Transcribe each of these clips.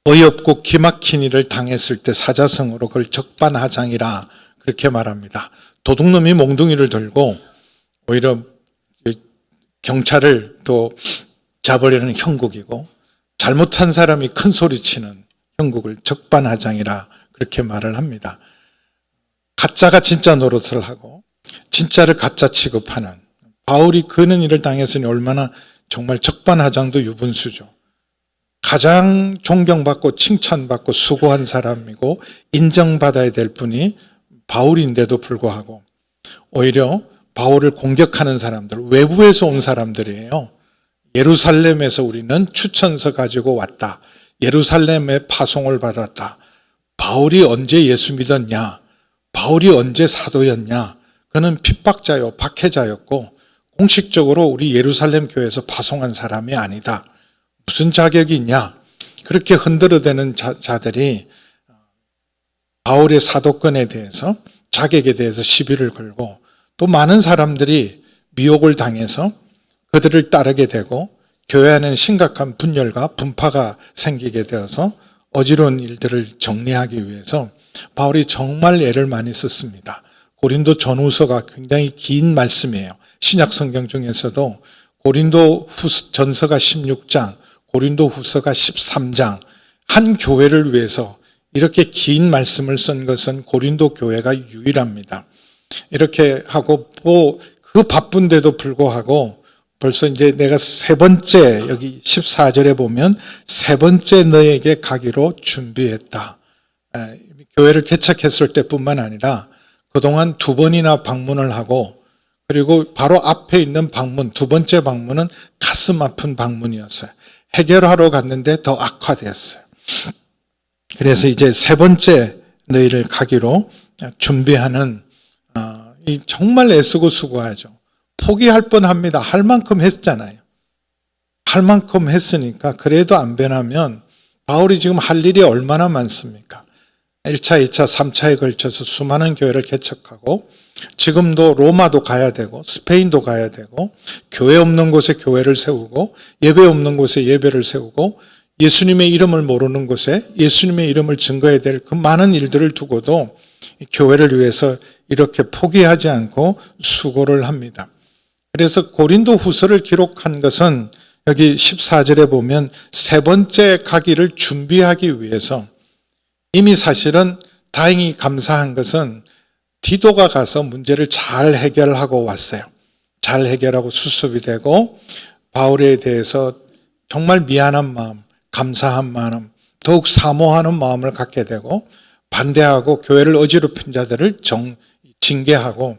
어이없고 기막힌 일을 당했을 때 사자성어로 그걸 적반하장이라 그렇게 말합니다. 도둑놈이 몽둥이를 들고 오히려 경찰을 또 잡으려는 형국이고 잘못한 사람이 큰 소리치는 형국을 적반하장이라 그렇게 말을 합니다. 가짜가 진짜 노릇을 하고 진짜를 가짜 취급하는 바울이 그런 일을 당했으니 얼마나 정말 적반하장도 유분수죠. 가장 존경받고 칭찬받고 수고한 사람이고 인정받아야 될 분이 바울인데도 불구하고 오히려 바울을 공격하는 사람들, 외부에서 온 사람들이에요. 예루살렘에서 우리는 추천서 가지고 왔다. 예루살렘에 파송을 받았다. 바울이 언제 예수 믿었냐? 바울이 언제 사도였냐? 그는 핍박자요, 박해자였고 공식적으로 우리 예루살렘 교회에서 파송한 사람이 아니다. 무슨 자격이 있냐? 그렇게 흔들어대는 자들이 바울의 사도권에 대해서 자격에 대해서 시비를 걸고 또 많은 사람들이 미혹을 당해서 그들을 따르게 되고 교회 안에는 심각한 분열과 분파가 생기게 되어서 어지러운 일들을 정리하기 위해서 바울이 정말 애를 많이 썼습니다. 고린도 전후서가 굉장히 긴 말씀이에요. 신약 성경 중에서도 고린도 전서가 16장, 고린도 후서가 13장, 한 교회를 위해서 이렇게 긴 말씀을 쓴 것은 고린도 교회가 유일합니다. 이렇게 하고 그 바쁜데도 불구하고 벌써 이제 내가 세 번째, 여기 14절에 보면 세 번째 너에게 가기로 준비했다. 교회를 개척했을 때뿐만 아니라 그동안 두 번이나 방문을 하고 그리고 바로 앞에 있는 방문, 두 번째 방문은 가슴 아픈 방문이었어요. 해결하러 갔는데 더 악화됐어요. 그래서 이제 세 번째 너희를 가기로 준비하는 정말 애쓰고 수고하죠. 포기할 뻔합니다. 할 만큼 했잖아요. 할 만큼 했으니까 그래도 안 변하면 바울이 지금 할 일이 얼마나 많습니까? 1차, 2차, 3차에 걸쳐서 수많은 교회를 개척하고 지금도 로마도 가야 되고 스페인도 가야 되고 교회 없는 곳에 교회를 세우고 예배 없는 곳에 예배를 세우고 예수님의 이름을 모르는 곳에 예수님의 이름을 증거해야 될 그 많은 일들을 두고도 교회를 위해서 이렇게 포기하지 않고 수고를 합니다. 그래서 고린도 후서를 기록한 것은 여기 14절에 보면 세 번째 가기를 준비하기 위해서 이미 사실은 다행히 감사한 것은 디도가 가서 문제를 잘 해결하고 왔어요. 잘 해결하고 수습이 되고 바울에 대해서 정말 미안한 마음, 감사한 마음, 더욱 사모하는 마음을 갖게 되고 반대하고 교회를 어지럽힌 자들을 징계하고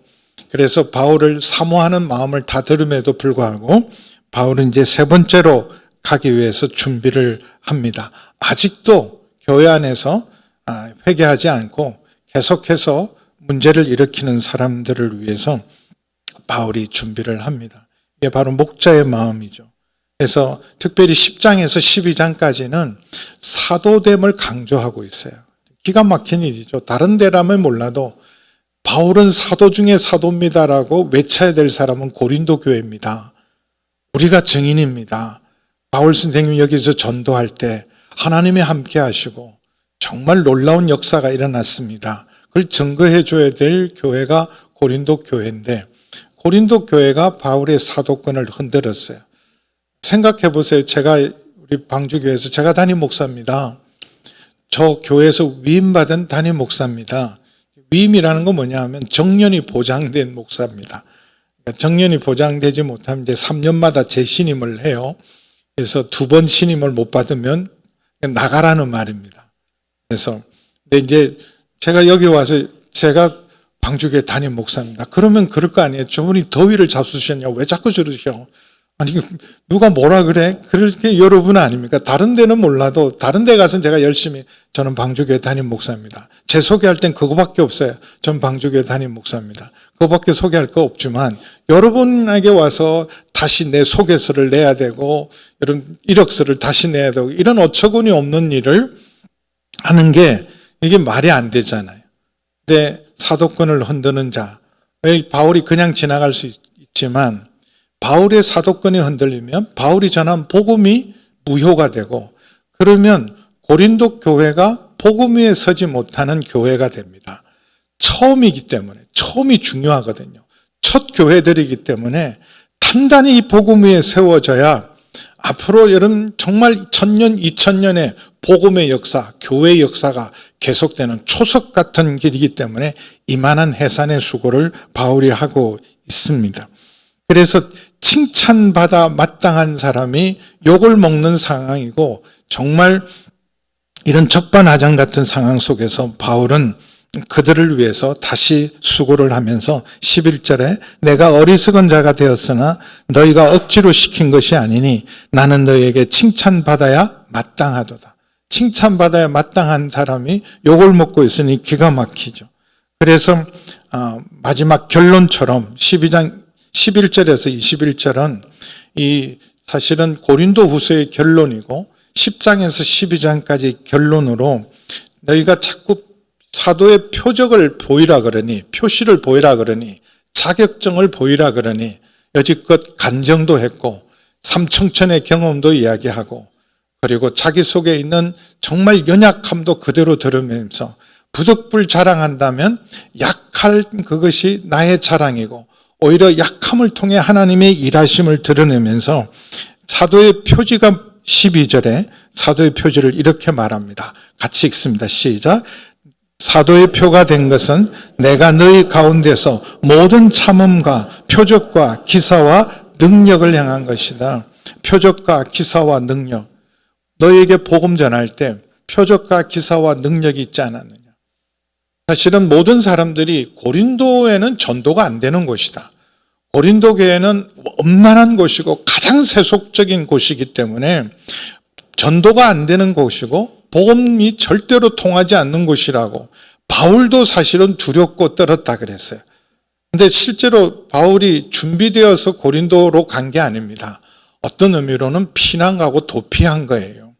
그래서 바울을 사모하는 마음을 다 들음에도 불구하고 바울은 이제 세 번째로 가기 위해서 준비를 합니다. 아직도 교회 안에서 회개하지 않고 계속해서 문제를 일으키는 사람들을 위해서 바울이 준비를 합니다. 이게 바로 목자의 마음이죠. 그래서 특별히 10장에서 12장까지는 사도됨을 강조하고 있어요. 기가 막힌 일이죠. 다른 데라면 몰라도 바울은 사도 중에 사도입니다라고 외쳐야 될 사람은 고린도 교회입니다. 우리가 증인입니다. 바울 선생님이 여기서 전도할 때 하나님이 함께 하시고 정말 놀라운 역사가 일어났습니다. 그걸 증거해 줘야 될 교회가 고린도 교회인데 고린도 교회가 바울의 사도권을 흔들었어요. 생각해 보세요. 제가 우리 방주교회에서 제가 담임 목사입니다. 저 교회에서 위임받은 담임 목사입니다. 위임이라는 건 뭐냐 하면 정년이 보장된 목사입니다. 정년이 보장되지 못하면 이제 3년마다 재신임을 해요. 그래서 2번 신임을 못 받으면 나가라는 말입니다. 그래서 근데 이제 제가 여기 와서 제가 방주교회 담임 목사입니다. 그러면 그럴 거 아니에요. 저분이 더위를 잡수셨냐? 왜 자꾸 저러셔? 아니 누가 뭐라 그래? 그렇게 여러분 아닙니까? 다른 데는 몰라도 다른 데 가서는 제가 열심히 저는 방주교회 담임 목사입니다. 제 소개할 땐 그거밖에 없어요. 전 방주교회 담임 목사입니다. 그거밖에 소개할 거 없지만 여러분에게 와서 다시 내 소개서를 내야 되고 이런 이력서를 다시 내야 되고 이런 어처구니 없는 일을 하는 게 이게 말이 안 되잖아요. 근데 사도권을 흔드는 자, 바울이 그냥 지나갈 수 있지만 바울의 사도권이 흔들리면 바울이 전한 복음이 무효가 되고 그러면 고린도 교회가 복음 위에 서지 못하는 교회가 됩니다. 처음이기 때문에, 처음이 중요하거든요. 첫 교회들이기 때문에 단단히 이 복음 위에 세워져야 앞으로 여러분 정말 1000년, 2000년의 복음의 역사, 교회의 역사가 계속되는 초석 같은 길이기 때문에 이만한 해산의 수고를 바울이 하고 있습니다. 그래서 칭찬받아 마땅한 사람이 욕을 먹는 상황이고, 정말 이런 적반하장 같은 상황 속에서 바울은 그들을 위해서 다시 수고를 하면서 11절에 내가 어리석은 자가 되었으나 너희가 억지로 시킨 것이 아니니 나는 너희에게 칭찬받아야 마땅하도다. 칭찬받아야 마땅한 사람이 욕을 먹고 있으니 기가 막히죠. 그래서 마지막 결론처럼 12장 11절에서 21절은 이 사실은 고린도 후서의 결론이고 10장에서 12장까지 결론으로 너희가 자꾸 사도의 표적을 보이라 그러니, 표시를 보이라 그러니, 자격증을 보이라 그러니 여지껏 간증도 했고 삼청천의 경험도 이야기하고, 그리고 자기 속에 있는 정말 연약함도 그대로 들으면서 부득불 자랑한다면 약할 그것이 나의 자랑이고, 오히려 약함을 통해 하나님의 일하심을 드러내면서 사도의 표지가 12절에 사도의 표지를 이렇게 말합니다. 같이 읽습니다. 시작. 사도의 표가 된 것은 내가 너희 가운데서 모든 참음과 표적과 기사와 능력을 행한 것이다. 표적과 기사와 능력. 너희에게 복음 전할 때 표적과 기사와 능력이 있지 않았느냐. 사실은 모든 사람들이 고린도에는 전도가 안 되는 곳이다. 고린도 교회는 엄난한 곳이고 가장 세속적인 곳이기 때문에 전도가 안 되는 곳이고 복음이 절대로 통하지 않는 곳이라고 바울도 사실은 두렵고 떨었다 그랬어요. 그런데 실제로 바울이 준비되어서 고린도로 간 게 아닙니다. 어떤 의미로는 피난 가고 도피한 거예요.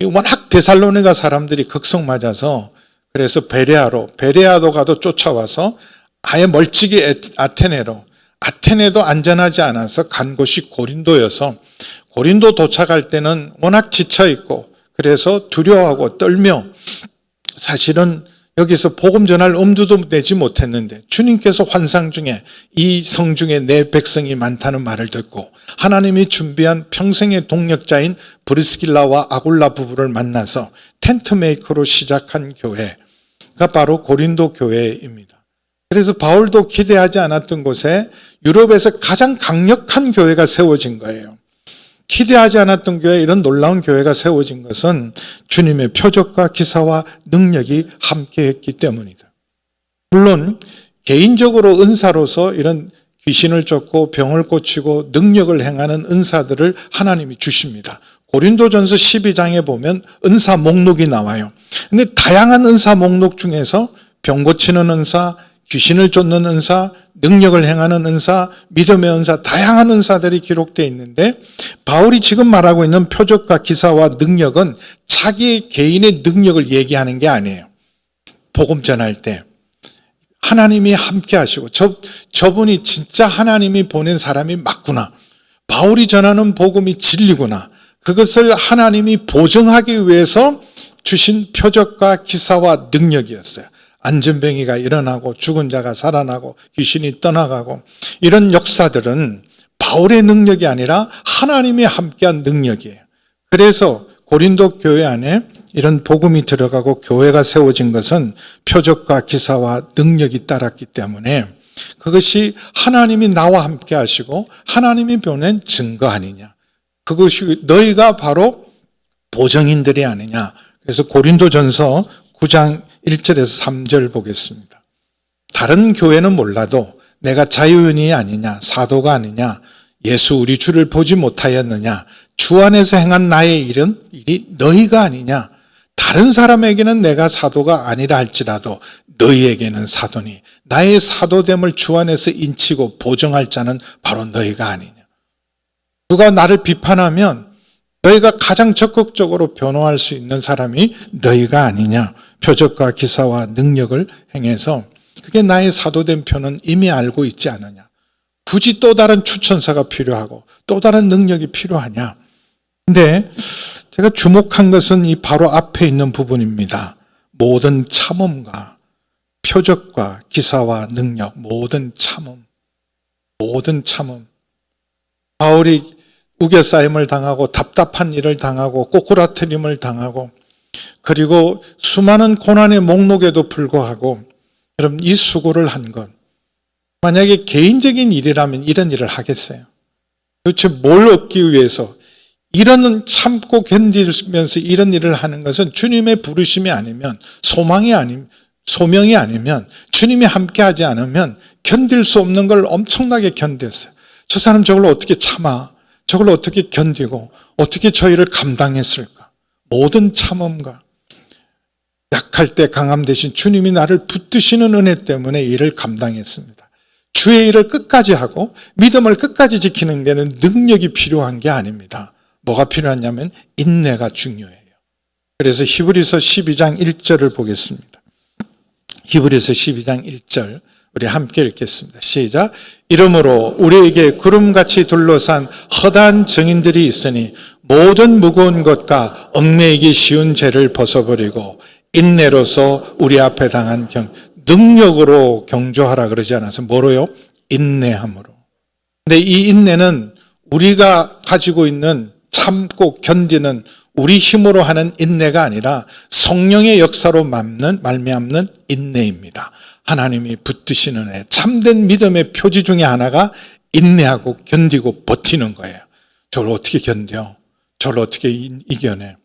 워낙 데살로니가 사람들이 극성 맞아서 그래서 베레아도 가도 쫓아와서 아예 멀찍이 아테네도 안전하지 않아서 간 곳이 고린도여서 고린도 도착할 때는 워낙 지쳐있고 그래서 두려워하고 떨며 사실은 여기서 복음 전할 엄두도 내지 못했는데 주님께서 환상 중에 이 성 중에 내 백성이 많다는 말을 듣고 하나님이 준비한 평생의 동력자인 브리스길라와 아굴라 부부를 만나서 텐트 메이커로 시작한 교회가 바로 고린도 교회입니다. 그래서 바울도 기대하지 않았던 곳에 유럽에서 가장 강력한 교회가 세워진 거예요. 기대하지 않았던 교회에 이런 놀라운 교회가 세워진 것은 주님의 표적과 기사와 능력이 함께했기 때문이다. 물론 개인적으로 은사로서 이런 귀신을 쫓고 병을 고치고 능력을 행하는 은사들을 하나님이 주십니다. 고린도전서 12장에 보면 은사 목록이 나와요. 그런데 다양한 은사 목록 중에서 병 고치는 은사, 귀신을 쫓는 은사, 능력을 행하는 은사, 믿음의 은사, 다양한 은사들이 기록되어 있는데 바울이 지금 말하고 있는 표적과 기사와 능력은 자기 개인의 능력을 얘기하는 게 아니에요. 복음 전할 때 하나님이 함께 하시고 저분이 진짜 하나님이 보낸 사람이 맞구나. 바울이 전하는 복음이 진리구나. 그것을 하나님이 보증하기 위해서 주신 표적과 기사와 능력이었어요. 안전병이가 일어나고 죽은 자가 살아나고 귀신이 떠나가고 이런 역사들은 바울의 능력이 아니라 하나님이 함께한 능력이에요. 그래서 고린도 교회 안에 이런 복음이 들어가고 교회가 세워진 것은 표적과 기사와 능력이 따랐기 때문에 그것이 하나님이 나와 함께 하시고 하나님이 보낸 증거 아니냐. 그것이 너희가 바로 보증인들이 아니냐. 그래서 고린도전서 9장 1절에서 3절 보겠습니다. 다른 교회는 몰라도 내가 자유인이 아니냐, 사도가 아니냐, 예수 우리 주를 보지 못하였느냐, 주 안에서 행한 나의 일이 너희가 아니냐. 다른 사람에게는 내가 사도가 아니라 할지라도 너희에게는 사도니 나의 사도됨을 주 안에서 인치고 보증할 자는 바로 너희가 아니냐. 누가 나를 비판하면 너희가 가장 적극적으로 변호할 수 있는 사람이 너희가 아니냐. 표적과 기사와 능력을 행해서 그게 나의 사도된 표는 이미 알고 있지 않느냐. 굳이 또 다른 추천사가 필요하고 또 다른 능력이 필요하냐. 근데 제가 주목한 것은 이 바로 앞에 있는 부분입니다. 모든 참음과 표적과 기사와 능력, 모든 참음. 바울이 우겨싸임을 당하고 답답한 일을 당하고 꼬꾸라트림을 당하고 그리고 수많은 고난의 목록에도 불구하고 여러분 이 수고를 한 것, 만약에 개인적인 일이라면 이런 일을 하겠어요? 도대체 뭘 얻기 위해서 이런 참고 견디면서 이런 일을 하는 것은 주님의 부르심이 아니면 소명이 아니면 주님이 함께하지 않으면 견딜 수 없는 걸 엄청나게 견뎠어요. 저 사람 저걸 어떻게 참아? 저걸 어떻게 견디고 어떻게 저 일을 감당했을까? 모든 참음과 약할 때 강함 대신 주님이 나를 붙드시는 은혜 때문에 일을 감당했습니다. 주의 일을 끝까지 하고 믿음을 끝까지 지키는 데는 능력이 필요한 게 아닙니다. 뭐가 필요하냐면 인내가 중요해요. 그래서 히브리서 12장 1절을 보겠습니다. 히브리서 12장 1절 우리 함께 읽겠습니다. 시작. 이러므로 우리에게 구름같이 둘러싼 허다한 증인들이 있으니 모든 무거운 것과 얽매이기 쉬운 죄를 벗어버리고 인내로서 우리 앞에 당한 능력으로 경주하라 그러지 않아서 뭐로요? 인내함으로. 근데 이 인내는 우리가 가지고 있는 참고 견디는 우리 힘으로 하는 인내가 아니라 성령의 역사로 말미암는 인내입니다. 하나님이 붙드시는 애, 참된 믿음의 표지 중에 하나가 인내하고 견디고 버티는 거예요. 저걸 어떻게 견뎌? 저걸 어떻게 이겨내?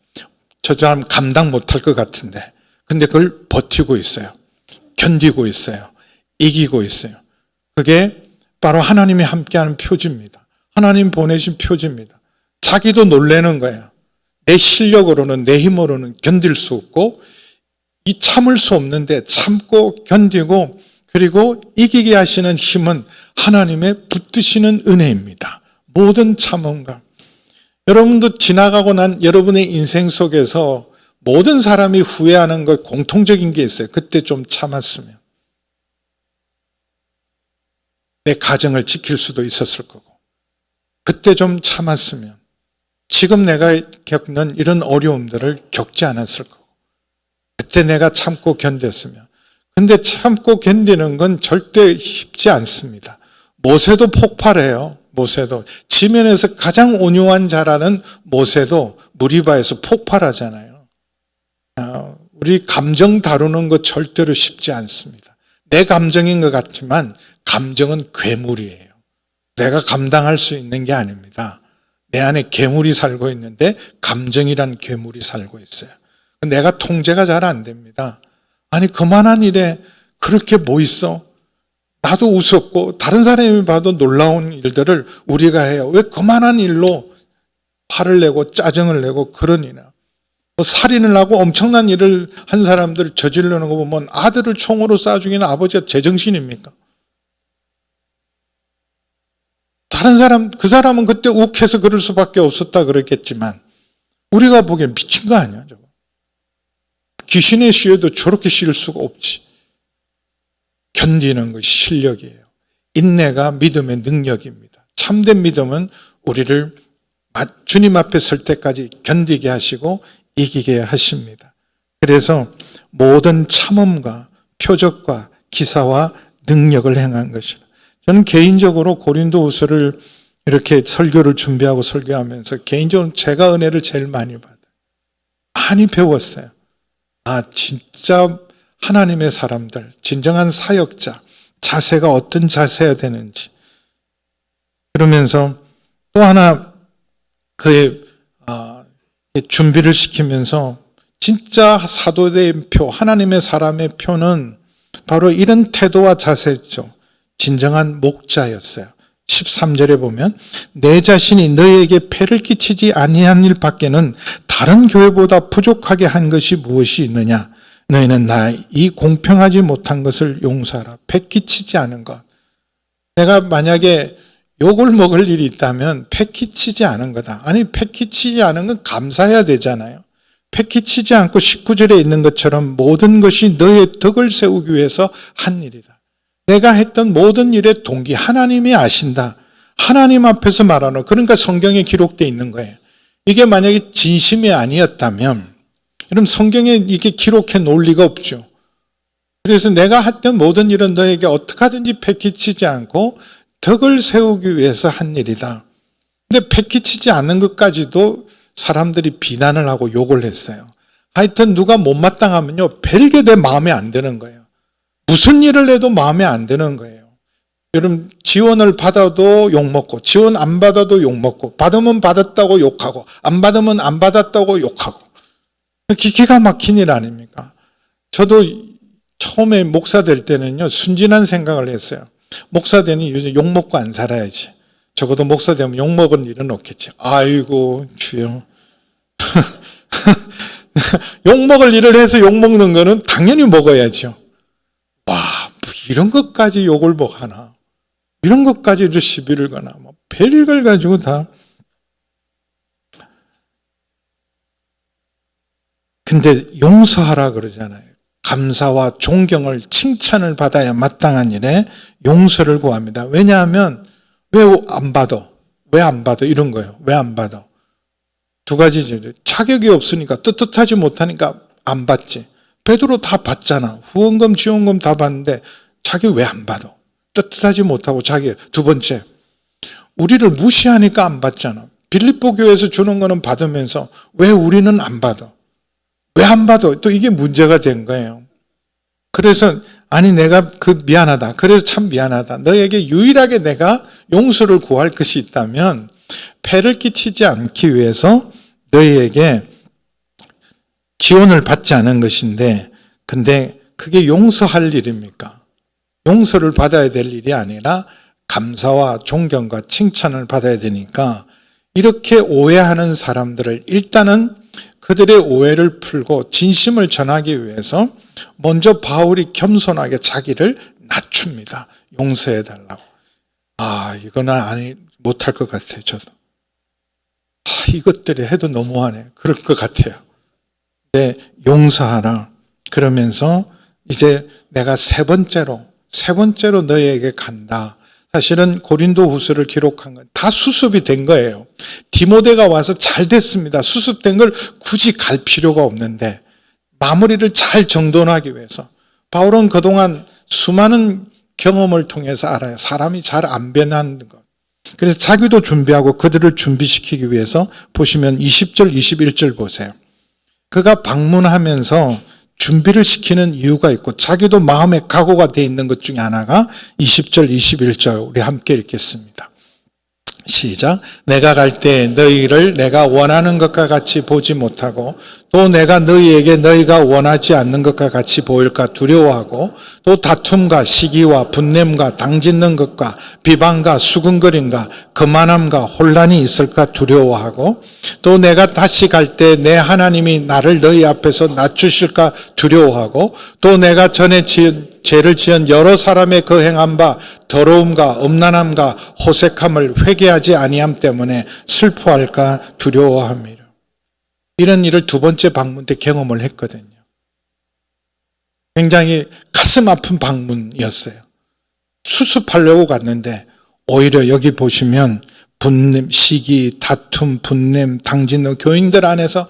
저 사람 감당 못할 것 같은데 근데 그걸 버티고 있어요. 견디고 있어요. 이기고 있어요. 그게 바로 하나님이 함께하는 표지입니다. 하나님 보내신 표지입니다. 자기도 놀라는 거예요. 내 실력으로는 내 힘으로는 견딜 수 없고 이 참을 수 없는데 참고 견디고 그리고 이기게 하시는 힘은 하나님의 붙드시는 은혜입니다. 모든 참음과 여러분도 지나가고 난 여러분의 인생 속에서 모든 사람이 후회하는 것 공통적인 게 있어요. 그때 좀 참았으면 내 가정을 지킬 수도 있었을 거고 그때 좀 참았으면 지금 내가 겪는 이런 어려움들을 겪지 않았을 거고 그때 내가 참고 견뎠으면 근데 참고 견디는 건 절대 쉽지 않습니다. 모세도 폭발해요. 모세도 지면에서 가장 온유한 자라는 모세도 무리바에서 폭발하잖아요. 우리 감정 다루는 거 절대로 쉽지 않습니다. 내 감정인 것 같지만 감정은 괴물이에요. 내가 감당할 수 있는 게 아닙니다. 내 안에 괴물이 살고 있는데 감정이란 괴물이 살고 있어요. 내가 통제가 잘 안 됩니다. 아니 그만한 일에 그렇게 뭐 있어? 나도 웃었고 다른 사람이 봐도 놀라운 일들을 우리가 해요. 왜 그만한 일로 화를 내고 짜증을 내고 그러니나. 살인을 하고 엄청난 일을 한 사람들 저지르는 거 보면 아들을 총으로 쏴 죽이는 아버지가 제정신입니까? 다른 사람, 그 사람은 그때 욱해서 그럴 수밖에 없었다 그랬겠지만 우리가 보기엔 미친 거 아니야, 저거. 귀신의 시에도 저렇게 씌울 수가 없지. 견디는 것이 실력이에요. 인내가 믿음의 능력입니다. 참된 믿음은 우리를 주님 앞에 설 때까지 견디게 하시고 이기게 하십니다. 그래서 모든 참음과 표적과 기사와 능력을 행한 것이라. 저는 개인적으로 고린도후서를 이렇게 설교를 준비하고 설교하면서 개인적으로 제가 은혜를 제일 많이 받아요. 많이 배웠어요. 아, 진짜 하나님의 사람들, 진정한 사역자, 자세가 어떤 자세야 되는지. 그러면서 또 하나 그의 준비를 시키면서 진짜 사도의 표, 하나님의 사람의 표는 바로 이런 태도와 자세였죠. 진정한 목자였어요. 13절에 보면 내 자신이 너희에게 폐를 끼치지 아니한 일 밖에는 다른 교회보다 부족하게 한 것이 무엇이 있느냐. 너희는 나 이 공평하지 못한 것을 용서하라. 폐 끼치지 않은 것. 내가 만약에 욕을 먹을 일이 있다면 폐 끼치지 않은 거다. 아니 폐 끼치지 않은 건 감사해야 되잖아요. 폐 끼치지 않고 19절에 있는 것처럼 모든 것이 너의 덕을 세우기 위해서 한 일이다. 내가 했던 모든 일의 동기 하나님이 아신다. 하나님 앞에서 말하는 그러니까 성경에 기록되어 있는 거예요. 이게 만약에 진심이 아니었다면 그럼 성경에 이게 기록해 놓을 리가 없죠. 그래서 내가 했던 모든 일은 너에게 어떻게 하든지 패키치지 않고 덕을 세우기 위해서 한 일이다. 근데 패키치지 않는 것까지도 사람들이 비난을 하고 욕을 했어요. 하여튼 누가 못마땅하면요, 별게 내 마음에 안 드는 거예요. 무슨 일을 해도 마음에 안 드는 거예요. 여러분, 지원을 받아도 욕먹고, 지원 안 받아도 욕먹고, 받으면 받았다고 욕하고, 안 받으면 안 받았다고 욕하고. 기가 막힌 일 아닙니까? 저도 처음에 목사 될 때는요, 순진한 생각을 했어요. 목사 되니 요즘 욕먹고 안 살아야지. 적어도 목사 되면 욕먹은 일은 없겠지. 아이고, 주여. 욕먹을 일을 해서 욕먹는 거는 당연히 먹어야죠. 와, 뭐 이런 것까지 욕을 먹하나. 이런 것까지도 시비를 거나. 뭐 별걸 가지고 다. 근데 용서하라 그러잖아요. 감사와 존경을, 칭찬을 받아야 마땅한 일에 용서를 구합니다. 왜냐하면 왜 안 받아? 왜 안 받아? 이런 거예요. 왜 안 받아? 두 가지죠. 자격이 없으니까, 떳떳하지 못하니까 안 받지. 베드로 다 받잖아. 후원금, 지원금 다 받는데 자기 왜 안 받아? 떳떳하지 못하고 자기. 두 번째, 우리를 무시하니까 안 받잖아. 빌립보 교회에서 주는 거는 받으면서 왜 우리는 안 받아? 왜 안 받아? 또 이게 문제가 된 거예요. 그래서 아니 내가 미안하다. 그래서 참 미안하다. 너에게 유일하게 내가 용서를 구할 것이 있다면 폐를 끼치지 않기 위해서 너희에게 지원을 받지 않은 것인데, 근데 그게 용서할 일입니까? 용서를 받아야 될 일이 아니라 감사와 존경과 칭찬을 받아야 되니까 이렇게 오해하는 사람들을 일단은 그들의 오해를 풀고 진심을 전하기 위해서 먼저 바울이 겸손하게 자기를 낮춥니다. 용서해달라고. 이거는 못할 것 같아요, 저도. 이것들이 해도 너무하네. 그럴 것 같아요. 네, 용서하라. 그러면서 이제 내가 세 번째로 너희에게 간다. 사실은 고린도 후서를 기록한 건 다 수습이 된 거예요. 디모데가 와서 잘 됐습니다. 수습된 걸 굳이 갈 필요가 없는데 마무리를 잘 정돈하기 위해서 바울은 그동안 수많은 경험을 통해서 알아요. 사람이 잘 안 변하는 것. 그래서 자기도 준비하고 그들을 준비시키기 위해서 보시면 20절, 21절 보세요. 그가 방문하면서 준비를 시키는 이유가 있고 자기도 마음에 각오가 돼 있는 것 중에 하나가 20절, 21절 우리 함께 읽겠습니다. 시작. 내가 갈 때 너희를 내가 원하는 것과 같이 보지 못하고 또 내가 너희에게 너희가 원하지 않는 것과 같이 보일까 두려워하고 또 다툼과 시기와 분냄과 당짓는 것과 비방과 수군거림과 거만함과 혼란이 있을까 두려워하고 또 내가 다시 갈 때 내 하나님이 나를 너희 앞에서 낮추실까 두려워하고 또 내가 전에 죄를 지은 여러 사람의 그 행한 바 더러움과 음란함과 호색함을 회개하지 아니함 때문에 슬퍼할까 두려워합니다. 이런 일을 두 번째 방문 때 경험을 했거든요. 굉장히 가슴 아픈 방문이었어요. 수습하려고 갔는데 오히려 여기 보시면 분냄, 시기, 다툼, 분냄, 당짓는 교인들 안에서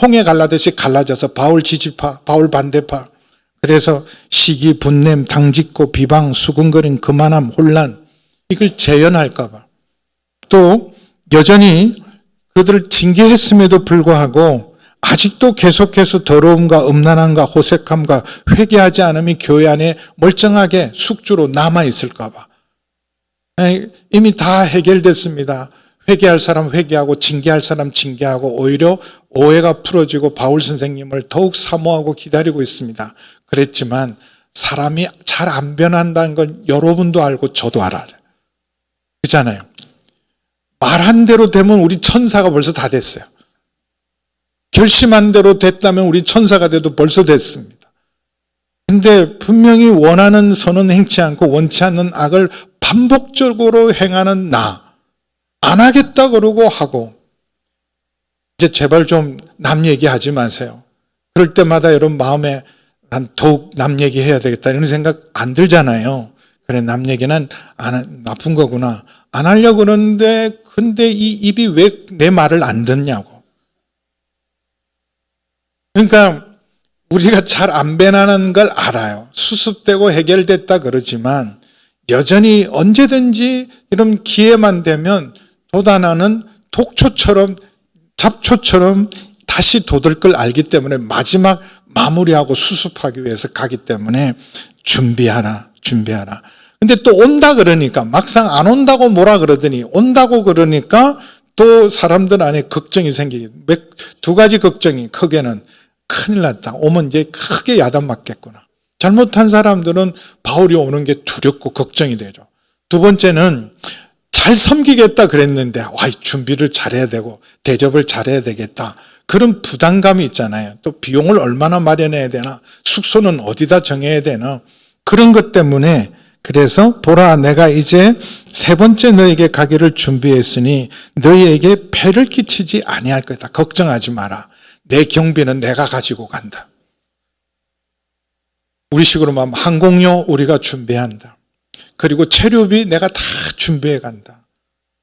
홍해 갈라듯이 갈라져서 바울 지지파, 바울 반대파. 그래서 시기, 분냄, 당짓고 비방, 수군거림, 거만함, 혼란 이걸 재현할까 봐. 또 여전히 그들을 징계했음에도 불구하고 아직도 계속해서 더러움과 음란함과 호색함과 회개하지 않음이 교회 안에 멀쩡하게 숙주로 남아있을까 봐. 이미 다 해결됐습니다. 회개할 사람 회개하고 징계할 사람 징계하고 오히려 오해가 풀어지고 바울 선생님을 더욱 사모하고 기다리고 있습니다. 그랬지만 사람이 잘 안 변한다는 걸 여러분도 알고 저도 알아요. 그렇잖아요. 말한 대로 되면 우리 천사가 벌써 다 됐어요. 결심한 대로 됐다면 우리 천사가 돼도 벌써 됐습니다. 근데 분명히 원하는 선은 행치 않고 원치 않는 악을 반복적으로 행하는 안 하겠다 그러고 하고 이제 제발 좀 남 얘기하지 마세요. 그럴 때마다 여러분 마음에 난 더욱 남 얘기해야 되겠다 이런 생각 안 들잖아요. 그래 남 얘기는 나쁜 거구나. 안 하려고 그러는데 근데 이 입이 왜 내 말을 안 듣냐고. 그러니까 우리가 잘 안 변하는 걸 알아요. 수습되고 해결됐다 그러지만 여전히 언제든지 이런 기회만 되면 돋아나는 독초처럼 잡초처럼 다시 돋을 걸 알기 때문에 마지막 마무리하고 수습하기 위해서 가기 때문에 준비하라. 근데 또 온다 그러니까 막상 안 온다고 뭐라 그러더니 온다고 그러니까 또 사람들 안에 걱정이 생기게. 두 가지 걱정이 크게는 큰일 났다. 오면 이제 크게 야단 맞겠구나. 잘못한 사람들은 바울이 오는 게 두렵고 걱정이 되죠. 두 번째는 잘 섬기겠다 그랬는데 준비를 잘해야 되고 대접을 잘해야 되겠다. 그런 부담감이 있잖아요. 또 비용을 얼마나 마련해야 되나, 숙소는 어디다 정해야 되나, 그런 것 때문에 그래서 보라 내가 이제 세 번째 너에게 가기를 준비했으니 너희에게 폐를 끼치지 아니할 거다. 걱정하지 마라. 내 경비는 내가 가지고 간다. 우리식으로 말하면 항공료 우리가 준비한다. 그리고 체류비 내가 다 준비해 간다.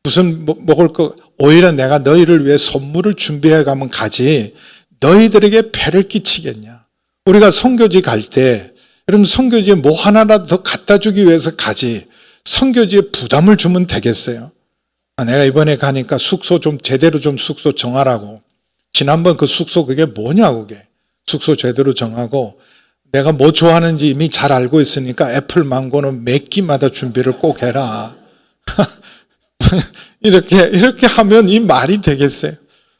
무슨 먹을 거 오히려 내가 너희를 위해 선물을 준비해 가면 가지 너희들에게 폐를 끼치겠냐. 우리가 선교지 갈 때 여러분 선교지에 뭐 하나라도 더 갖다 주기 위해서 가지 선교지에 부담을 주면 되겠어요? 내가 이번에 가니까 숙소 좀 제대로 좀 숙소 정하라고. 지난번 그 숙소 그게 뭐냐고 그게. 숙소 제대로 정하고 내가 뭐 좋아하는지 이미 잘 알고 있으니까 애플 망고는 몇 끼마다 준비를 꼭 해라. 이렇게 하면 이 말이 되겠어요?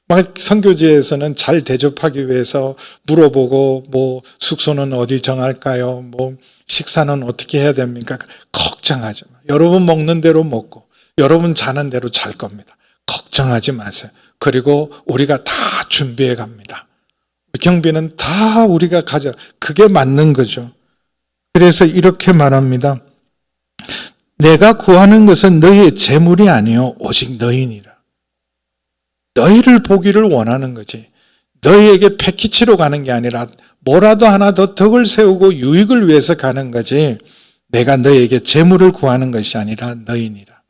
막 선교지에서는 잘 대접하기 위해서 물어보고 뭐 숙소는 어디 정할까요? 뭐 식사는 어떻게 해야 됩니까? 걱정하지 마. 여러분 먹는 대로 먹고 여러분 자는 대로 잘 겁니다. 걱정하지 마세요. 그리고 우리가 다 준비해 갑니다. 경비는 다 우리가 가져. 그게 맞는 거죠. 그래서 이렇게 말합니다. 내가 구하는 것은 너희의 재물이 아니요 오직 너희니라. 너희를 보기를 원하는 거지. 너희에게 패키치로 가는 게 아니라 뭐라도 하나 더 덕을 세우고 유익을 위해서 가는 거지. 내가 너희에게 재물을 구하는 것이 아니라 너희니라.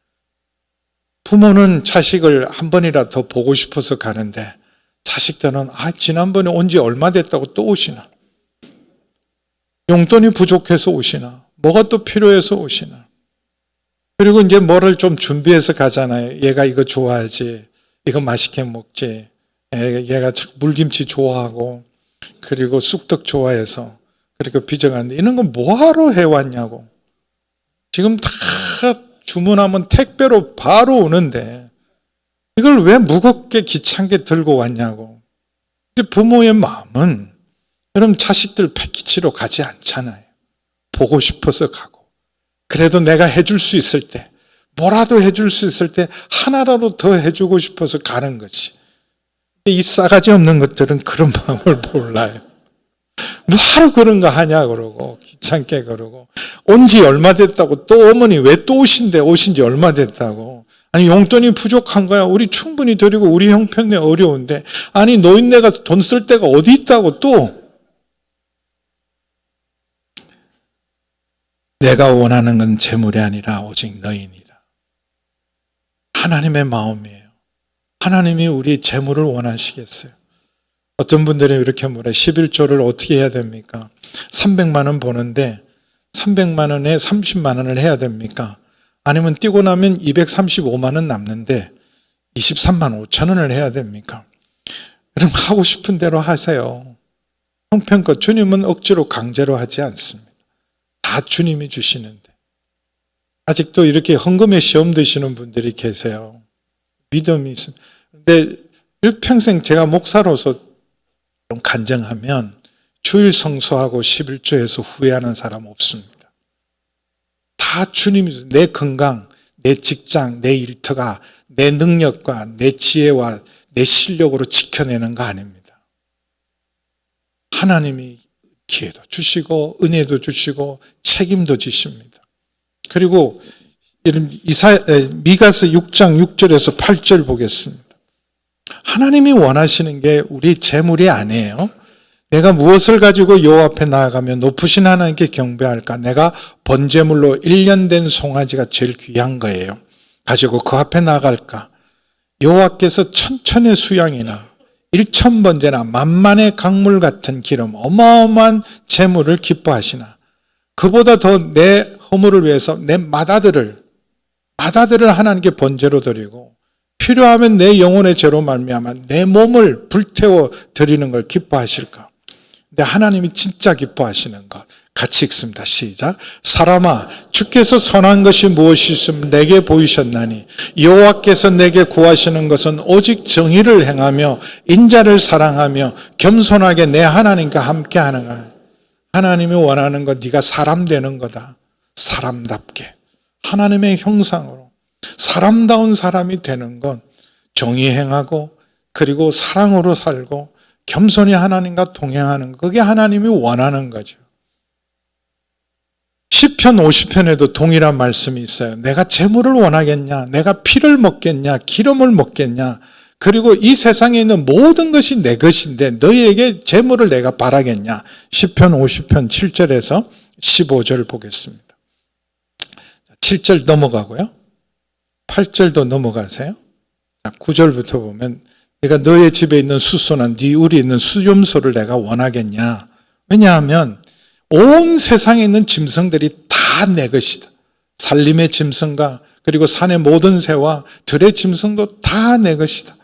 부모는 자식을 한 번이라도 더 보고 싶어서 가는데 자식들은 지난번에 온 지 얼마 됐다고 또 오시나. 용돈이 부족해서 오시나. 뭐가 또 필요해서 오시나. 그리고 이제 뭐를 좀 준비해서 가잖아요. 얘가 이거 좋아하지. 이거 맛있게 먹지. 얘가 물김치 좋아하고 그리고 쑥떡 좋아해서 그리고 빚어갔는데 이런 건 뭐하러 해왔냐고. 지금 다 주문하면 택배로 바로 오는데 이걸 왜 무겁게 귀찮게 들고 왔냐고. 근데 부모의 마음은 여러분 자식들 패키지로 가지 않잖아요. 보고 싶어서 가고 그래도 내가 해줄 수 있을 때 뭐라도 해줄 수 있을 때 하나라도 더 해주고 싶어서 가는 거지. 이 싸가지 없는 것들은 그런 마음을 몰라요. 뭐하러 그런 거 하냐 그러고 귀찮게 그러고 온 지 얼마 됐다고 또 어머니 왜 또 오신대 오신 지 얼마 됐다고. 아니 용돈이 부족한 거야. 우리 충분히 드리고 우리 형편에 어려운데 아니 노인네가 돈 쓸 데가 어디 있다고 또. 내가 원하는 건 재물이 아니라 오직 너희니라. 하나님의 마음이에요. 하나님이 우리 재물을 원하시겠어요. 어떤 분들은 이렇게 물어요. 11조를 어떻게 해야 됩니까? 300만 원 버는데 300만 원에 30만 원을 해야 됩니까? 아니면 뛰고 나면 235만 원 남는데 23만 5천 원을 해야 됩니까? 그럼 하고 싶은 대로 하세요. 형편껏 주님은 억지로 강제로 하지 않습니다. 다 주님이 주시는데. 아직도 이렇게 헌금에 시험 드시는 분들이 계세요. 믿음이 있습니다. 근데 일평생 제가 목사로서 좀 간증하면 주일 성수하고 11조에서 후회하는 사람 없습니다. 다 주님이 내 건강, 내 직장, 내 일터가 내 능력과 내 지혜와 내 실력으로 지켜내는 거 아닙니다. 하나님이 기회도 주시고 은혜도 주시고 책임도 지십니다. 그리고 미가서 6장 6절에서 8절 보겠습니다. 하나님이 원하시는 게 우리 재물이 아니에요. 내가 무엇을 가지고 여호와 앞에 나아가며 높으신 하나님께 경배할까? 내가 번제물로 1년 된 송아지가 제일 귀한 거예요. 가지고 그 앞에 나갈까? 여호와께서 천천의 수양이나 1000번제나 만만의 강물 같은 기름, 어마어마한 재물을 기뻐하시나 그보다 더 내 허물을 위해서 내 마다들을 하나님께 번제로 드리고 필요하면 내 영혼의 죄로 말미암아 내 몸을 불태워 드리는 걸 기뻐하실까? 근데 하나님이 진짜 기뻐하시는 것 같이 읽습니다. 시작. 사람아, 주께서 선한 것이 무엇이 있으면 내게 보이셨나니 여호와께서 내게 구하시는 것은 오직 정의를 행하며 인자를 사랑하며 겸손하게 내 하나님과 함께하는 것. 하나님이 원하는 건 네가 사람 되는 거다. 사람답게 하나님의 형상으로 사람다운 사람이 되는 건 정의 행하고 그리고 사랑으로 살고 겸손히 하나님과 동행하는 것. 그게 하나님이 원하는 거죠. 시편 50편에도 동일한 말씀이 있어요. 내가 재물을 원하겠냐? 내가 피를 먹겠냐? 기름을 먹겠냐? 그리고 이 세상에 있는 모든 것이 내 것인데 너희에게 재물을 내가 바라겠냐? 시편 50편 7절에서 15절 보겠습니다. 7절 넘어가고요. 8절도 넘어가세요. 9절부터 보면 내가 너의 집에 있는 수소나 네 울이 있는 수염소를 내가 원하겠냐? 왜냐하면 온 세상에 있는 짐승들이 다 내 것이다. 산림의 짐승과 그리고 산의 모든 새와 들의 짐승도 다 내 것이다.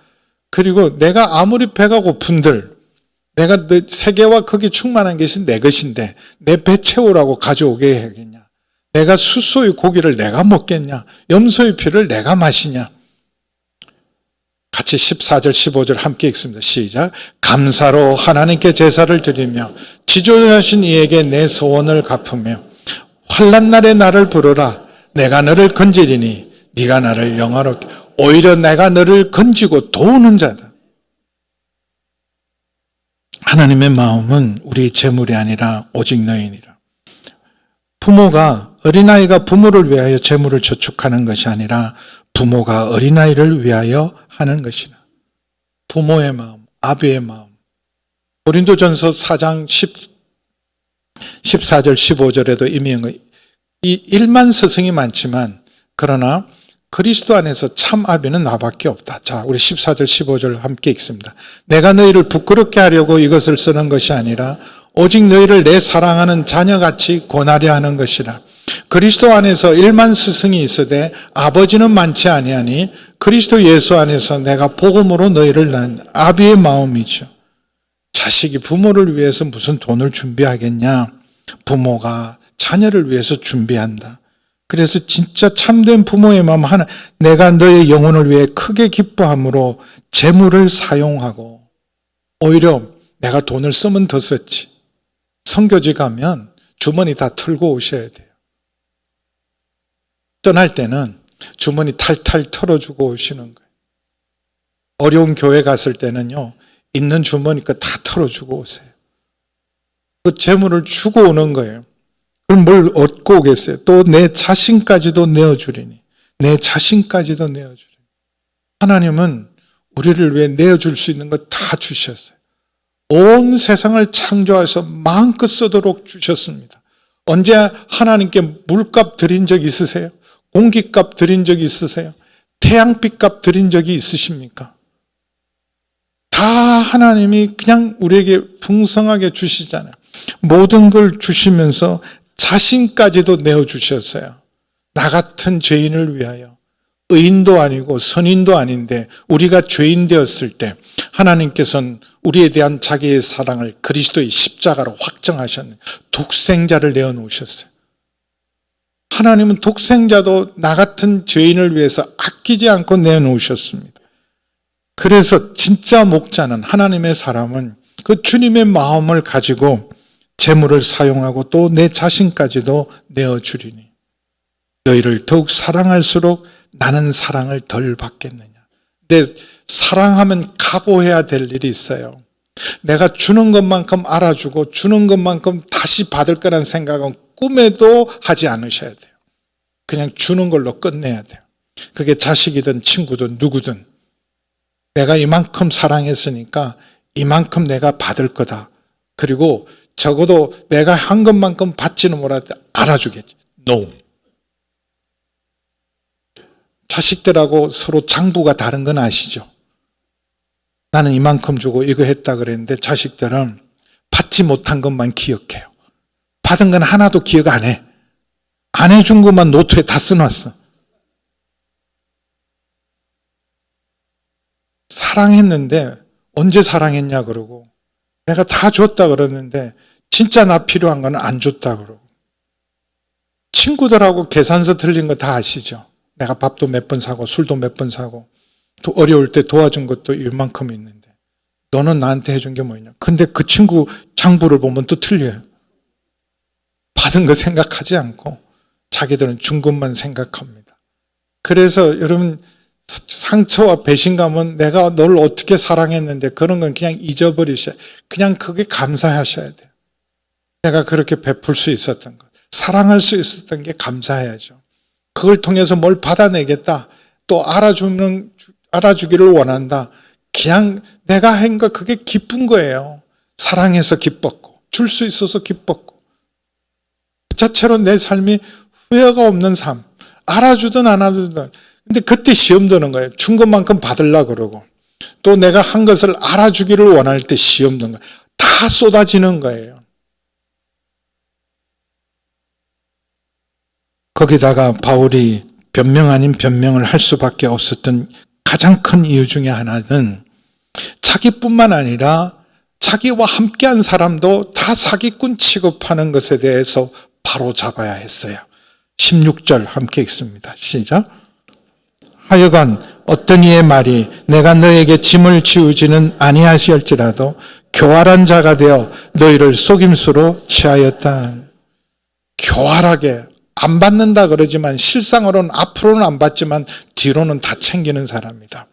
그리고 내가 아무리 배가 고픈들 내가 세계와 거기 충만한 것이 내 것인데 내 배 채우라고 가져오게 하겠냐? 내가 숫소의 고기를 내가 먹겠냐? 염소의 피를 내가 마시냐? 같이 14절 15절 함께 읽습니다. 시작. 감사로 하나님께 제사를 드리며 지존하신 이에게 내 소원을 갚으며 환난 날에 나를 부르라. 내가 너를 건지리니 네가 나를 영화롭게 오히려 내가 너를 건지고 도우는 자다. 하나님의 마음은 우리 재물이 아니라 오직 너희니라. 부모가 어린아이가 부모를 위하여 재물을 저축하는 것이 아니라 부모가 어린아이를 위하여 하는 것이라. 부모의 마음, 아비의 마음. 고린도전서 4장 14절 15절에도 이미 이 1만 스승이 많지만 그러나 그리스도 안에서 참 아비는 나밖에 없다. 자, 우리 14절 15절 함께 읽습니다. 내가 너희를 부끄럽게 하려고 이것을 쓰는 것이 아니라 오직 너희를 내 사랑하는 자녀같이 권하려 하는 것이라. 그리스도 안에서 1만 스승이 있으되 아버지는 많지 아니하니 그리스도 예수 안에서 내가 복음으로 너희를 낳은 아비의 마음이죠. 자식이 부모를 위해서 무슨 돈을 준비하겠냐? 부모가 자녀를 위해서 준비한다. 그래서 진짜 참된 부모의 마음 하나, 내가 너의 영혼을 위해 크게 기뻐함으로 재물을 사용하고 오히려 내가 돈을 쓰면 더 썼지. 선교지 가면 주머니 다 털고 오셔야 돼요. 떠날 때는 주머니 탈탈 털어주고 오시는 거예요. 어려운 교회 갔을 때는요, 있는 주머니 거 다 털어주고 오세요. 그 재물을 주고 오는 거예요. 그럼 뭘 얻고 오겠어요? 또 내 자신까지도 내어주리니. 내 자신까지도 내어주리니. 하나님은 우리를 위해 내어줄 수 있는 거 다 주셨어요. 온 세상을 창조하셔서 마음껏 쓰도록 주셨습니다. 언제 하나님께 물값 드린 적 있으세요? 공기값 드린 적 있으세요? 태양빛값 드린 적이 있으십니까? 다 하나님이 그냥 우리에게 풍성하게 주시잖아요. 모든 걸 주시면서 자신까지도 내어주셨어요. 나 같은 죄인을 위하여. 의인도 아니고 선인도 아닌데 우리가 죄인 되었을 때 하나님께서는 우리에 대한 자기의 사랑을 그리스도의 십자가로 확정하셨는데 독생자를 내어놓으셨어요. 하나님은 독생자도 나 같은 죄인을 위해서 아끼지 않고 내어놓으셨습니다. 그래서 진짜 목자는 하나님의 사람은 그 주님의 마음을 가지고 재물을 사용하고 또 내 자신까지도 내어주리니 너희를 더욱 사랑할수록 나는 사랑을 덜 받겠느냐. 근데 사랑하면 각오해야 될 일이 있어요. 내가 주는 것만큼 알아주고 주는 것만큼 다시 받을 거란 생각은 꿈에도 하지 않으셔야 돼요. 그냥 주는 걸로 끝내야 돼요. 그게 자식이든 친구든 누구든 내가 이만큼 사랑했으니까 이만큼 내가 받을 거다. 그리고 적어도 내가 한 것만큼 받지는 못하되 알아주겠지. No. 자식들하고 서로 장부가 다른 건 아시죠? 나는 이만큼 주고 이거 했다 그랬는데 자식들은 받지 못한 것만 기억해요. 받은 건 하나도 기억 안 해. 안 해준 것만 노트에 다 써놨어. 사랑했는데 언제 사랑했냐 그러고, 내가 다 줬다 그러는데 진짜 나 필요한 건 안 줬다 그러고. 친구들하고 계산서 틀린 거 다 아시죠? 내가 밥도 몇 번 사고 술도 몇 번 사고 또 어려울 때 도와준 것도 이만큼 있는데 너는 나한테 해준 게 뭐냐. 근데 그 친구 장부를 보면 또 틀려요. 받은 거 생각하지 않고 자기들은 준 것만 생각합니다. 그래서 여러분, 상처와 배신감은 내가 너를 어떻게 사랑했는데 그런 건 그냥 잊어버리셔야, 그냥 그게 감사하셔야 돼요. 내가 그렇게 베풀 수 있었던 것, 사랑할 수 있었던 게 감사해야죠. 그걸 통해서 뭘 받아내겠다, 또 알아주기를 원한다. 그냥 내가 한 거 그게 기쁜 거예요. 사랑해서 기뻤고 줄 수 있어서 기뻤고, 그 자체로 내 삶이 후회가 없는 삶. 알아주든 안 알아주든. 근데 그때 시험 드는 거예요. 준 것만큼 받으려고 그러고, 또 내가 한 것을 알아주기를 원할 때 시험 드는 거예요. 다 쏟아지는 거예요. 거기다가 바울이 변명 아닌 변명을 할 수밖에 없었던 가장 큰 이유 중에 하나는 자기뿐만 아니라 자기와 함께한 사람도 다 사기꾼 취급하는 것에 대해서 바로 잡아야 했어요. 16절 함께 읽습니다. 시작. 하여간 어떤 이의 말이 내가 너에게 짐을 지우지는 아니하시올지라도 교활한 자가 되어 너희를 속임수로 취하였다. 교활하게 안 받는다 그러지만 실상으로는 앞으로는 안 받지만 뒤로는 다 챙기는 사람이다.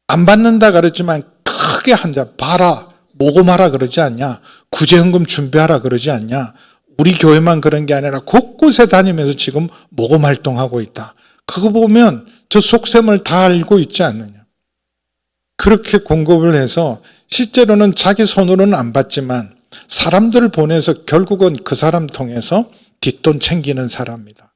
안 받는다 그러지만 크게 한다. 봐라, 모금하라 그러지 않냐? 구제헌금 준비하라 그러지 않냐? 우리 교회만 그런 게 아니라 곳곳에 다니면서 지금 모금 활동하고 있다. 그거 보면 저 속셈을 다 알고 있지 않느냐. 그렇게 공급을 해서 실제로는 자기 손으로는 안 받지만 사람들을 보내서 결국은 그 사람 통해서 뒷돈 챙기는 사람이다.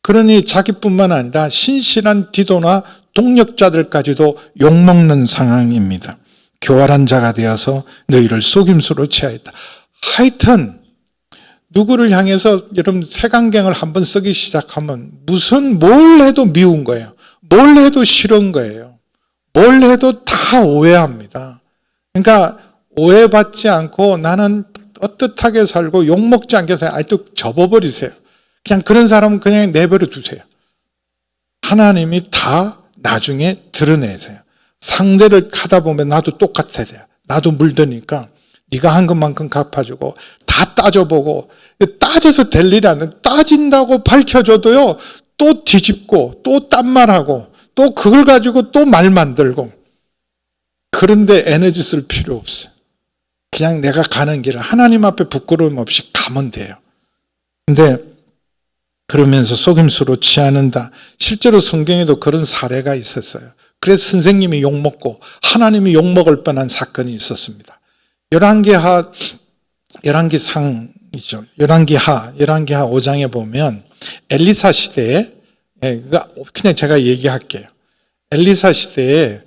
그러니 자기뿐만 아니라 신실한 디도나 동력자들까지도 욕먹는 상황입니다. 교활한 자가 되어서 너희를 속임수로 취하였다. 하여튼 누구를 향해서 여러분 색안경을 한번 쓰기 시작하면 뭘 해도 미운 거예요. 뭘 해도 싫은 거예요. 뭘 해도 다 오해합니다. 그러니까 오해받지 않고 나는 떳떳하게 살고 욕먹지 않게 살고 아직도 접어버리세요. 그냥 그런 사람은 그냥 내버려 두세요. 하나님이 다 나중에 드러내세요. 상대를 하다 보면 나도 똑같아야 돼요. 나도 물드니까 네가 한 것만큼 갚아주고 다 따져보고, 따져서 될 일이 아니에요. 따진다고 밝혀줘도요 또 뒤집고 또 딴 말하고 또 그걸 가지고 또 말 만들고, 그런데 에너지 쓸 필요 없어요. 그냥 내가 가는 길을 하나님 앞에 부끄러움 없이 가면 돼요. 근데 그러면서 속임수로 취하는다. 실제로 성경에도 그런 사례가 있었어요. 그래서 선생님이 욕먹고 하나님이 욕먹을 뻔한 사건이 있었습니다. 열왕기상이죠. 열왕기하 5장에 보면 엘리사 시대에, 그냥 제가 얘기할게요. 엘리사 시대에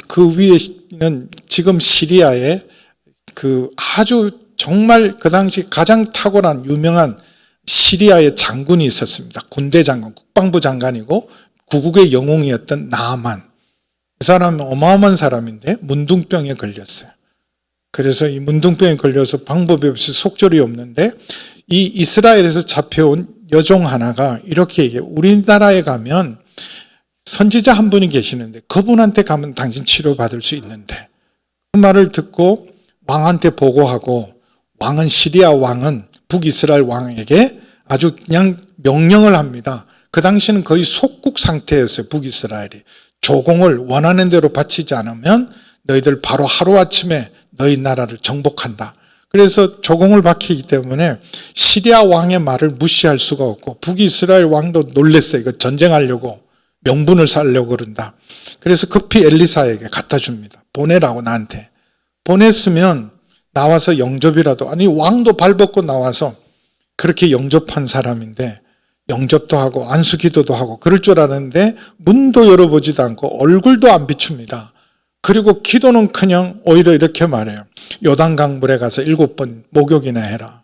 그 위에는 지금 시리아에 그 아주 정말 그 당시 가장 탁월한 유명한 시리아의 장군이 있었습니다. 군대 장관, 국방부 장관이고 구국의 영웅이었던 나아만. 그 사람은 어마어마한 사람인데 문둥병에 걸렸어요. 그래서 이 문둥병에 걸려서 방법이 없이 속절이 없는데 이 이스라엘에서 잡혀온 여종 하나가 이렇게 얘기해요. 우리나라에 가면 선지자 한 분이 계시는데 그분한테 가면 당신 치료받을 수 있는데, 그 말을 듣고 왕한테 보고하고, 왕은 시리아 왕은 북이스라엘 왕에게 아주 그냥 명령을 합니다. 그 당시는 거의 속국 상태였어요. 북이스라엘이. 조공을 원하는 대로 바치지 않으면 너희들 바로 하루아침에 너희 나라를 정복한다. 그래서 조공을 바치기 때문에 시리아 왕의 말을 무시할 수가 없고, 북이스라엘 왕도 놀랬어요. 이거 전쟁하려고 명분을 쌓으려고 그런다. 그래서 급히 엘리사에게 갖다 줍니다. 보내라고 나한테. 보냈으면 나와서 영접이라도, 아니 왕도 발벗고 나와서 그렇게 영접한 사람인데 영접도 하고 안수기도도 하고 그럴 줄 아는데 문도 열어보지도 않고 얼굴도 안 비춥니다. 그리고 기도는커녕 오히려 이렇게 말해요. 요단강물에 가서 7번 목욕이나 해라.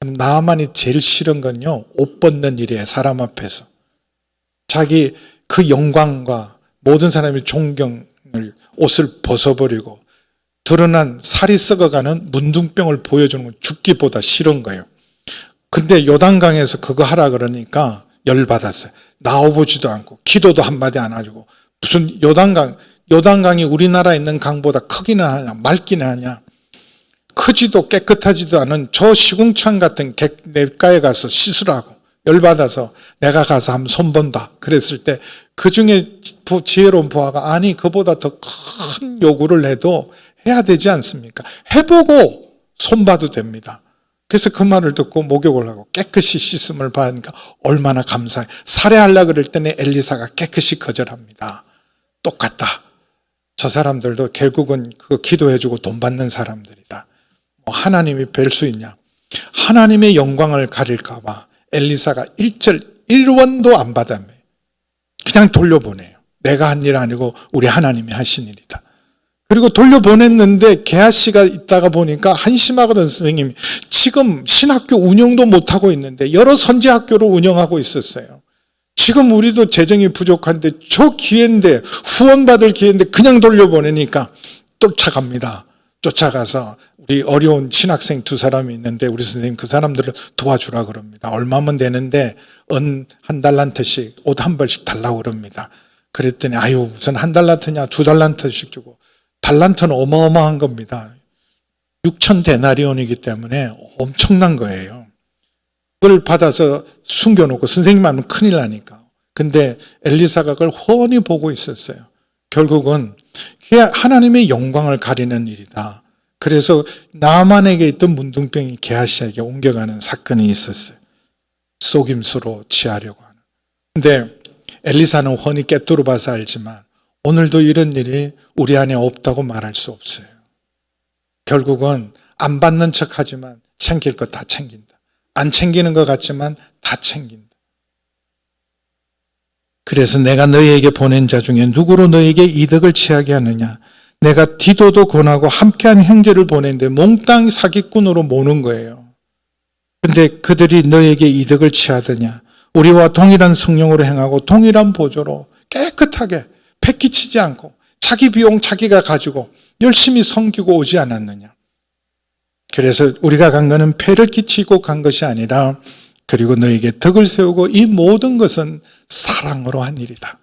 나만이 제일 싫은 건요, 옷 벗는 일이에요. 사람 앞에서. 자기 그 영광과 모든 사람의 존경을 옷을 벗어버리고 드러난 살이 썩어가는 문둥병을 보여주는 건 죽기보다 싫은 거예요. 근데 요단강에서 그거 하라 그러니까 열받았어요. 나와보지도 않고 기도도 한마디 안 하고 무슨 요단강이 우리나라에 있는 강보다 크기는 하냐 맑기는 하냐, 크지도 깨끗하지도 않은 저 시궁창 같은 냇가에 가서 씻으라고 열받아서 내가 가서 한번 손본다 그랬을 때 그중에 지혜로운 부하가 아니 그보다 더 큰 요구를 해도 해야 되지 않습니까? 해보고 손봐도 됩니다. 그래서 그 말을 듣고 목욕을 하고 깨끗이 씻음을 받으니까 얼마나 감사해. 살해하려고 그럴 때는 엘리사가 깨끗이 거절합니다. 똑같다. 저 사람들도 결국은 그거 기도해주고 돈 받는 사람들이다. 하나님이 뵐 수 있냐? 하나님의 영광을 가릴까 봐 엘리사가 1원도 안 받아요. 그냥 돌려보내요. 내가 한 일 아니고 우리 하나님이 하신 일이다. 그리고 돌려보냈는데 게하시가 있다가 보니까 한심하거든. 선생님이 지금 신학교 운영도 못하고 있는데 여러 선지학교를 운영하고 있었어요. 지금 우리도 재정이 부족한데 저 기회인데 후원받을 기회인데 그냥 돌려보내니까 쫓아갑니다. 쫓아가서 우리 어려운 신학생 2사람이 있는데 우리 선생님 그 사람들을 도와주라 그럽니다. 얼마면 되는데 한 달란트씩 옷 한 벌씩 달라고 그럽니다. 그랬더니 아유 무슨 한 달란트냐 2달란트씩 주고, 달란트는 어마어마한 겁니다. 6,000데나리온이기 때문에 엄청난 거예요. 그걸 받아서 숨겨놓고 선생님 하면 큰일 나니까. 근데 엘리사가 그걸 훤히 보고 있었어요. 결국은 그게 하나님의 영광을 가리는 일이다. 그래서 나만에게 있던 문둥병이 게하시에게 옮겨가는 사건이 있었어요. 속임수로 취하려고 하는. 근데 엘리사는 훤히 꿰뚫어 봐서 알지만 오늘도 이런 일이 우리 안에 없다고 말할 수 없어요. 결국은 안 받는 척하지만 챙길 것 다 챙긴다. 안 챙기는 것 같지만 다 챙긴다. 그래서 내가 너희에게 보낸 자 중에 누구로 너희에게 이득을 취하게 하느냐? 내가 디도도 권하고 함께한 형제를 보냈는데 몽땅 사기꾼으로 모는 거예요. 그런데 그들이 너희에게 이득을 취하더냐? 우리와 동일한 성령으로 행하고 동일한 보조로 깨끗하게 패기치지 않고 자기 비용 자기가 가지고 열심히 섬기고 오지 않았느냐? 그래서 우리가 간 것은 폐를 끼치고 간 것이 아니라 그리고 너에게 덕을 세우고 이 모든 것은 사랑으로 한 일이다.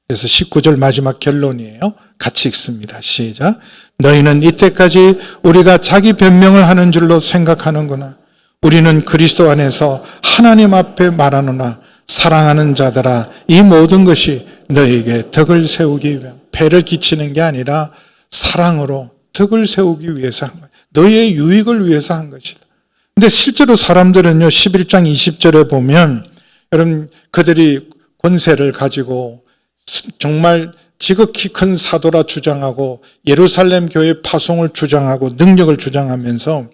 그래서 19절 마지막 결론이에요. 같이 읽습니다. 시작. 너희는 이때까지 우리가 자기 변명을 하는 줄로 생각하는구나. 우리는 그리스도 안에서 하나님 앞에 말하노나 사랑하는 자들아 이 모든 것이 너희에게 덕을 세우기 위한, 폐를 끼치는 게 아니라 사랑으로 덕을 세우기 위해서 한 거야. 너희의 유익을 위해서 한 것이다. 근데 실제로 사람들은요 11장 20절에 보면 여러분 그들이 권세를 가지고 정말 지극히 큰 사도라 주장하고 예루살렘 교회 파송을 주장하고 능력을 주장하면서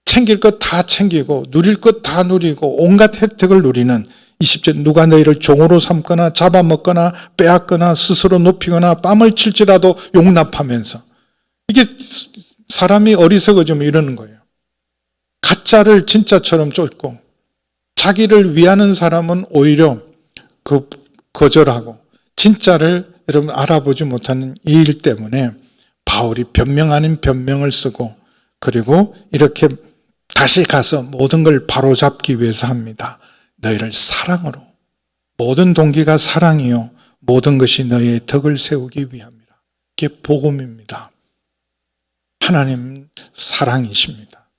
챙길 것 다 챙기고 누릴 것 다 누리고 온갖 혜택을 누리는 20절 누가 너희를 종으로 삼거나 잡아먹거나 빼앗거나 스스로 높이거나 뺨을 칠지라도 용납하면서, 이게 사람이 어리석어지면 이러는 거예요. 가짜를 진짜처럼 쫓고 자기를 위하는 사람은 오히려 거절하고 진짜를 여러분 알아보지 못하는 이 일 때문에 바울이 변명 아닌 변명을 쓰고 그리고 이렇게 다시 가서 모든 걸 바로잡기 위해서 합니다. 너희를 사랑으로, 모든 동기가 사랑이요 모든 것이 너희의 덕을 세우기 위함이라. 이게 복음입니다. 하나님 사랑이십니다.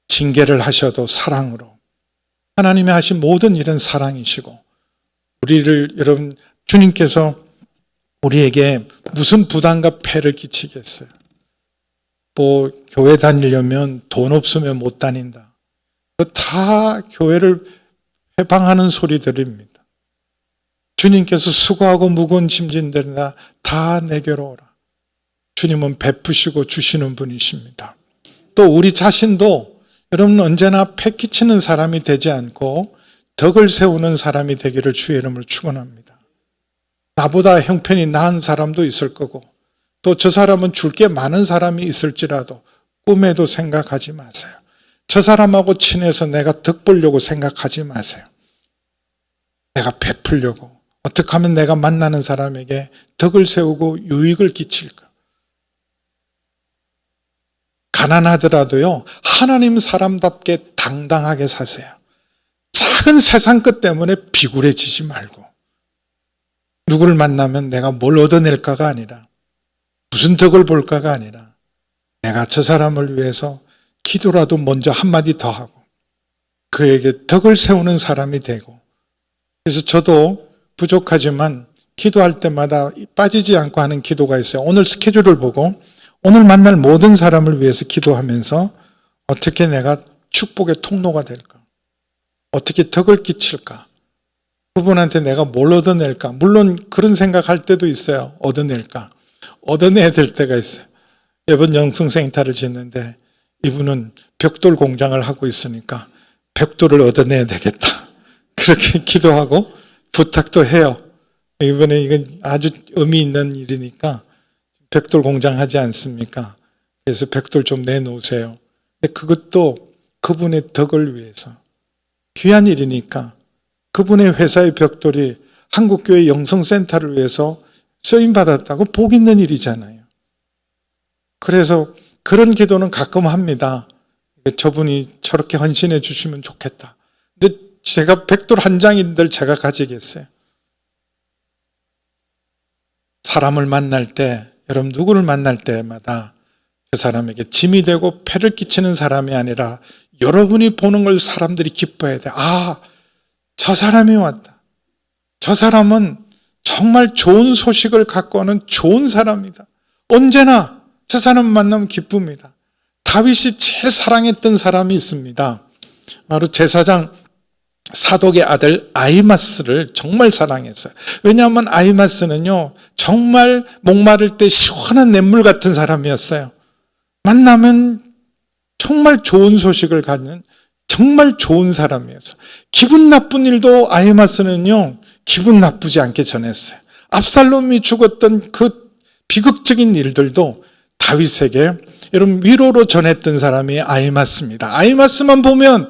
징계를 하셔도 사랑으로, 하나님이 하신 모든 일은 사랑이시고, 우리를 여러분 주님께서 우리에게 무슨 부담과 폐를 끼치겠어요? 뭐 교회 다니려면 돈 없으면 못 다닌다. 다 교회를 해방하는 소리들입니다. 주님께서 수고하고 무거운 짐진들이나 다 내게로 오라. 주님은 베푸시고 주시는 분이십니다. 또 우리 자신도 여러분 언제나 패 끼치는 사람이 되지 않고 덕을 세우는 사람이 되기를 주의 이름으로 축원합니다. 나보다 형편이 나은 사람도 있을 거고 또 저 사람은 줄 게 많은 사람이 있을지라도 꿈에도 생각하지 마세요. 저 사람하고 친해서 내가 덕 보려고 생각하지 마세요. 내가 베풀려고 어떻게 하면 내가 만나는 사람에게 덕을 세우고 유익을 끼칠까. 가난하더라도요, 하나님 사람답게 당당하게 사세요. 작은 세상 것 때문에 비굴해지지 말고 누구를 만나면 내가 뭘 얻어낼까가 아니라 무슨 덕을 볼까가 아니라 내가 저 사람을 위해서 기도라도 먼저 한마디 더 하고 그에게 덕을 세우는 사람이 되고, 그래서 저도 부족하지만 기도할 때마다 빠지지 않고 하는 기도가 있어요. 오늘 스케줄을 보고 오늘 만날 모든 사람을 위해서 기도하면서 어떻게 내가 축복의 통로가 될까? 어떻게 덕을 끼칠까? 그분한테 내가 뭘 얻어낼까? 물론 그런 생각할 때도 있어요. 얻어낼까? 얻어내야 될 때가 있어요. 이번 영성센터를 짓는데 이분은 벽돌 공장을 하고 있으니까 벽돌을 얻어내야 되겠다. 그렇게 기도하고 부탁도 해요. 이번에 이건 아주 의미 있는 일이니까 벽돌 공장 하지 않습니까? 그래서 벽돌 좀 내놓으세요. 근데 그것도 그분의 덕을 위해서 귀한 일이니까 그분의 회사의 벽돌이 한국교회 영성센터를 위해서 쓰임받았다고 복 있는 일이잖아요. 그래서 그런 기도는 가끔 합니다. 저분이 저렇게 헌신해 주시면 좋겠다. 근데 제가 벽돌 한 장인들 제가 가지겠어요. 사람을 만날 때, 여러분 누구를 만날 때마다 그 사람에게 짐이 되고 폐를 끼치는 사람이 아니라 여러분이 보는 걸 사람들이 기뻐해야 돼. 아, 저 사람이 왔다. 저 사람은 정말 좋은 소식을 갖고 오는 좋은 사람이다. 언제나 저 사람 만나면 기쁩니다. 다윗이 제일 사랑했던 사람이 있습니다. 바로 제사장 사독의 아들 아히마스를 정말 사랑했어요. 왜냐하면 아히마스는요, 정말 목마를 때 시원한 냇물 같은 사람이었어요. 만나면 정말 좋은 소식을 갖는 정말 좋은 사람이었어요. 기분 나쁜 일도 아히마스는요, 기분 나쁘지 않게 전했어요. 압살롬이 죽었던 그 비극적인 일들도 다윗에게 여러분 위로로 전했던 사람이 아히마스입니다. 아히마스만 보면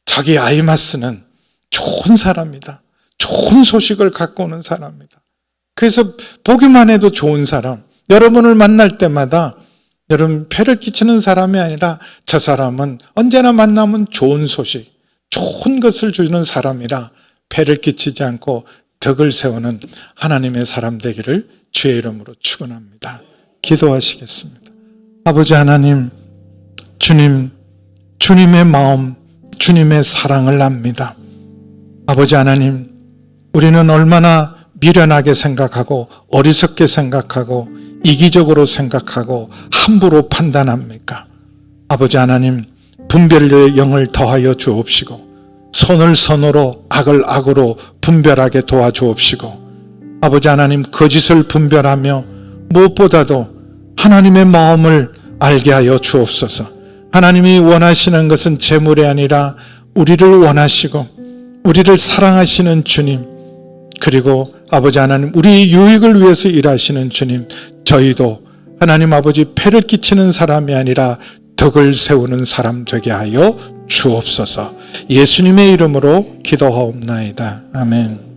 자기 아히마스는 좋은 사람이다. 좋은 소식을 갖고 오는 사람이다. 그래서 보기만 해도 좋은 사람. 여러분을 만날 때마다 여러분 폐를 끼치는 사람이 아니라 저 사람은 언제나 만나면 좋은 소식, 좋은 것을 주는 사람이라 폐를 끼치지 않고 덕을 세우는 하나님의 사람 되기를 주의 이름으로 축원합니다. 기도하시겠습니다. 아버지 하나님, 주님의 마음, 주님의 사랑을 압니다. 아버지 하나님, 우리는 얼마나 미련하게 생각하고 어리석게 생각하고 이기적으로 생각하고 함부로 판단합니까? 아버지 하나님, 분별의 영을 더하여 주옵시고 선을 선으로 악을 악으로 분별하게 도와주옵시고 아버지 하나님, 거짓을 분별하며 무엇보다도 하나님의 마음을 알게 하여 주옵소서. 하나님이 원하시는 것은 재물이 아니라 우리를 원하시고 우리를 사랑하시는 주님, 그리고 아버지 하나님, 우리 유익을 위해서 일하시는 주님, 저희도 하나님 아버지 폐를 끼치는 사람이 아니라 덕을 세우는 사람 되게 하여 주옵소서. 예수님의 이름으로 기도하옵나이다. 아멘.